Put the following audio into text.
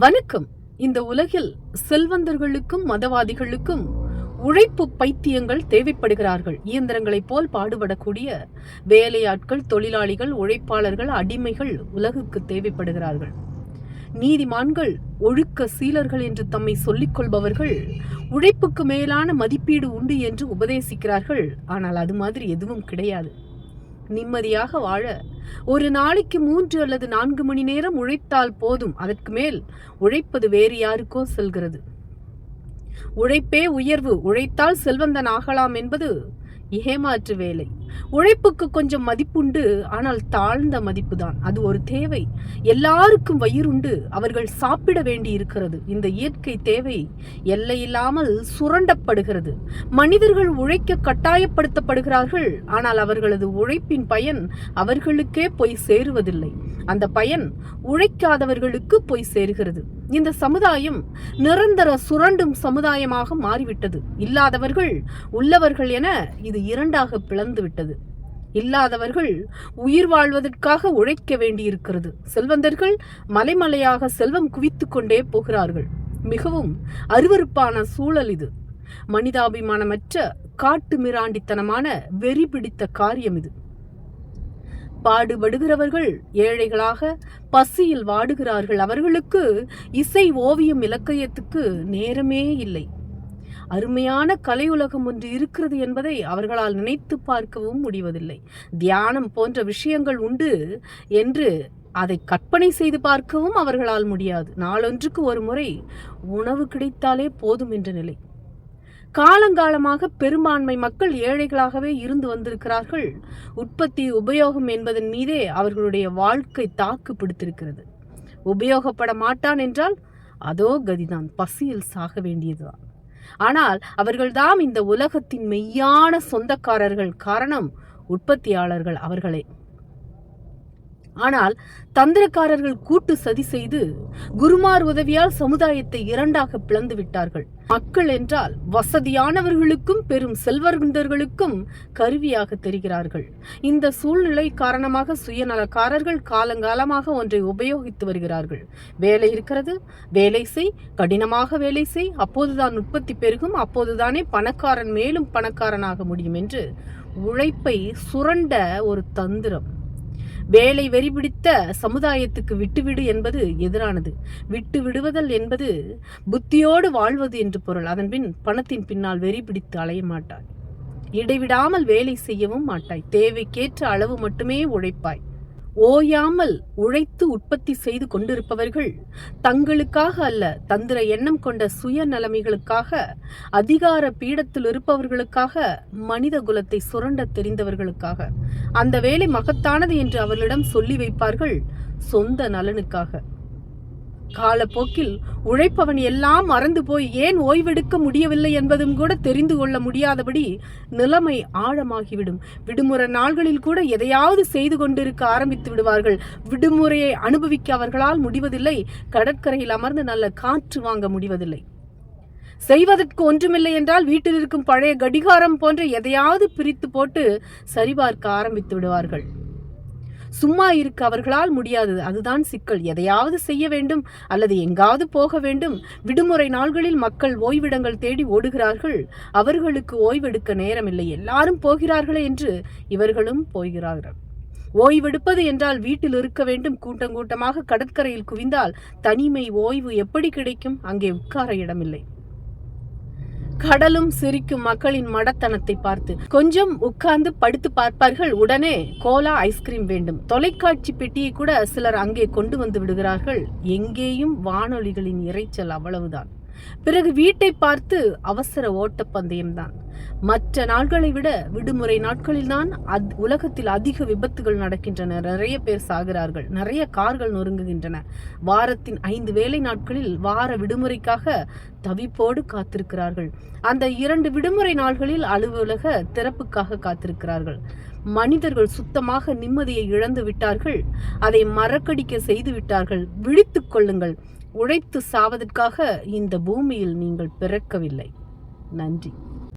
வணக்கம். இந்த உலகில் செல்வந்தர்களுக்கும் மதவாதிகளுக்கும் உழைப்பு பைத்தியங்கள் தேவைப்படுகிறார்கள். இயந்திரங்களைப் போல் பாடுபடக்கூடிய வேலையாட்கள், தொழிலாளிகள், உழைப்பாளர்கள், அடிமைகள் உலகுக்கு தேவைப்படுகிறார்கள். நீதிமான்கள், ஒழுக்க சீலர்கள் என்று தம்மை சொல்லிக் கொள்பவர்கள் உழைப்புக்கு மேலான மதிப்பீடு உண்டு என்று உபதேசிக்கிறார்கள். ஆனால் அது மாதிரி எதுவும் கிடையாது. நிம்மதியாக வாழ ஒரு நாளைக்கு 3 அல்லது 4 மணி நேரம் உழைத்தால் போதும். அதற்கு மேல் உழைப்பது வேறு யாருக்கோ செல்கிறது. உழைப்பே உயர்வு, உழைத்தால் செல்வந்தன் ஆகலாம் என்பது ஏமாற்று வேலை. உழைப்புக்கு கொஞ்சம் மதிப்புண்டு, ஆனால் தாழ்ந்த மதிப்பு தான். அது ஒரு தேவை. எல்லாருக்கும் வயிறுண்டு, அவர்கள் சாப்பிட வேண்டி இருக்கிறது. இந்த இயற்கை தேவை எல்லையில்லாமல் சுரண்டப்படுகிறது. மனிதர்கள் உழைக்க கட்டாயப்படுத்தப்படுகிறார்கள். ஆனால் அவர்களது உழைப்பின் பயன் அவர்களுக்கே போய் சேருவதில்லை. அந்த பயன் உழைக்காதவர்களுக்கு போய் சேருகிறது. இந்த சமுதாயம் நிரந்தர சுரண்டும் சமுதாயமாக மாறிவிட்டது. இல்லாதவர்கள் உள்ளவர்கள் என இது இரண்டாக பிளந்து விட்டது. இல்லாதவர்கள் உயிர் வாழ்வதற்காக உழைக்க வேண்டியிருக்கிறது. செல்வந்தர்கள் மலைமலையாக செல்வம் குவித்து கொண்டே போகிறார்கள். மிகவும் அருவருப்பான சூழல் இது. மனிதாபிமானமற்ற காட்டு மிராண்டித்தனமான வெறி பிடித்த காரியம் இது. பாடுபடுகிறவர்கள் ஏழைகளாக பசியில் வாடுகிறார்கள். அவர்களுக்கு இசை, ஓவியம், இலக்கியத்துக்கு நேரமே இல்லை. அருமையான கலையுலகம் ஒன்று இருக்கிறது என்பதை அவர்களால் நினைத்து பார்க்கவும் முடிவதில்லை. தியானம் போன்ற விஷயங்கள் உண்டு என்று அதை கற்பனை செய்து பார்க்கவும் அவர்களால் முடியாது. நாளொன்றுக்கு ஒரு முறை உணவு கிடைத்தாலே போதும் என்ற நிலை. காலங்காலமாக பெரும்பான்மை மக்கள் ஏழைகளாகவே இருந்து வந்திருக்கிறார்கள். உற்பத்தி, உபயோகம் என்பதன் மீதே அவர்களுடைய வாழ்க்கை தாக்கு பிடித்திருக்கிறது. உபயோகப்பட மாட்டான் என்றால் அதோ கதிதான், பசியில் சாக வேண்டியதுதான். ஆனால் அவர்கள்தான் இந்த உலகத்தின் மெய்யான சொந்தக்காரர்கள். காரணம், உற்பத்தியாளர்கள் அவர்களே. ஆனால் தந்திரக்காரர்கள் கூட்டு சதி செய்து குருமார் உதவியால் சமுதாயத்தை இரண்டாக பிளந்து விட்டார்கள். மக்கள் என்றால் வசதியானவர்களுக்கும் பெரும் செல்வந்தர்களுக்கும் கருவியாக தெரிகிறார்கள். இந்த சூழ்நிலை காரணமாக சுயநலக்காரர்கள் காலங்காலமாக ஒன்றை உபயோகித்து வருகிறார்கள். வேலை இருக்கிறது, வேலை செய், கடினமாக வேலை செய், அப்போதுதான் உற்பத்தி பெருகும், அப்போதுதானே பணக்காரன் மேலும் பணக்காரனாக முடியும் என்று உழைப்பை சுரண்ட ஒரு தந்திரம். வேலை வெறி பிடித்த சமுதாயத்துக்கு விட்டுவிடு என்பது எதிரானது. விட்டு விடுவதல் என்பது புத்தியோடு வாழ்வது என்று பொருள். அதன்பின் பணத்தின் பின்னால் வெறி பிடித்து அலைய மாட்டாய். இடைவிடாமல் வேலை செய்யவும் மாட்டாய். தேவைக்கேற்ற அளவு மட்டுமே உழைப்பாய். ஓயாமல் உழைத்து உற்பத்தி செய்து கொண்டிருப்பவர்கள் தங்களுக்காக அல்ல, தந்திர எண்ணம் கொண்ட சுயநலமைகளுக்காக, அதிகார பீடத்தில் இருப்பவர்களுக்காக, மனித குலத்தை சுரண்ட தெரிந்தவர்களுக்காக. அந்த வேலை மகத்தானது என்று அவர்களிடம் சொல்லி வைப்பார்கள், சொந்த நலனுக்காக. காலப்போக்கில் உழைப்பவன் எல்லாம் மறந்து போய் ஏன் ஓய்வெடுக்க முடியவில்லை என்பதும் கூட தெரிந்து கொள்ள முடியாதபடி நிலைமை ஆழமாகிவிடும். விடுமுறை நாள்களில் கூட எதையாவது செய்து கொண்டிருக்க ஆரம்பித்து விடுவார்கள். விடுமுறையை அனுபவிக்க அவர்களால் முடிவதில்லை. கடற்கரையில் அமர்ந்து நல்ல காற்று வாங்க முடிவதில்லை. செய்வதற்கு ஒன்றுமில்லை என்றால் வீட்டில் இருக்கும் பழைய கடிகாரம் போன்ற எதையாவது பிரித்து போட்டு சரிபார்க்க ஆரம்பித்து விடுவார்கள். சும்மா இருக்க அவர்களால் முடியாது. அதுதான் சிக்கல். எதையாவது செய்ய வேண்டும் அல்லது எங்காவது போக வேண்டும். விடுமுறை நாள்களில் மக்கள் ஓய்விடங்கள் தேடி ஓடுகிறார்கள். அவர்களுக்கு ஓய்வெடுக்க நேரமில்லை. எல்லாரும் போகிறார்களே என்று இவர்களும் போகிறார்கள். ஓய்வெடுப்பது என்றால் வீட்டில் இருக்க வேண்டும். கூட்டம் கூட்டமாக கடற்கரையில் குவிந்தால் தனிமை ஓய்வு எப்படி கிடைக்கும்? அங்கே உட்கார இடமில்லை. கடலும் சிரிக்கும் மக்களின் மடத்தனத்தை பார்த்து கொஞ்சம் உட்கார்ந்து படுத்து பார்ப்பார்கள். உடனே கோலா, ஐஸ்கிரீம் வேண்டும். தொலைக்காட்சி பெட்டியை கூட சிலர் அங்கே கொண்டு வந்து விடுகிறார்கள். எங்கேயும் வானொலிகளின் இரைச்சல், அவ்வளவுதான். பிறகு வீட்டை பார்த்து அவசர ஓட்டப்பந்தயம்தான். மற்ற நாட்களை விட விடுமுறை நாட்களில்தான் உலகத்தில் அதிக விபத்துகள் நடக்கின்றன. நிறைய பேர் சாகிறார்கள். நிறைய கார்கள் நொறுங்குகின்றன. வாரத்தின் 5 வேலை நாட்களில் வார விடுமுறைக்காக தவிப்போடு காத்திருக்கிறார்கள். அந்த 2 விடுமுறை நாள்களில் அலுவலக திறப்புக்காக காத்திருக்கிறார்கள். மனிதர்கள் சுத்தமாக நிம்மதியை இழந்து விட்டார்கள். அதை மறக்கடிக்க செய்து விட்டார்கள். விழித்துக் கொள்ளுங்கள். உழைத்து சாவதற்காக இந்த பூமியில் நீங்கள் பிறக்கவில்லை. நன்றி.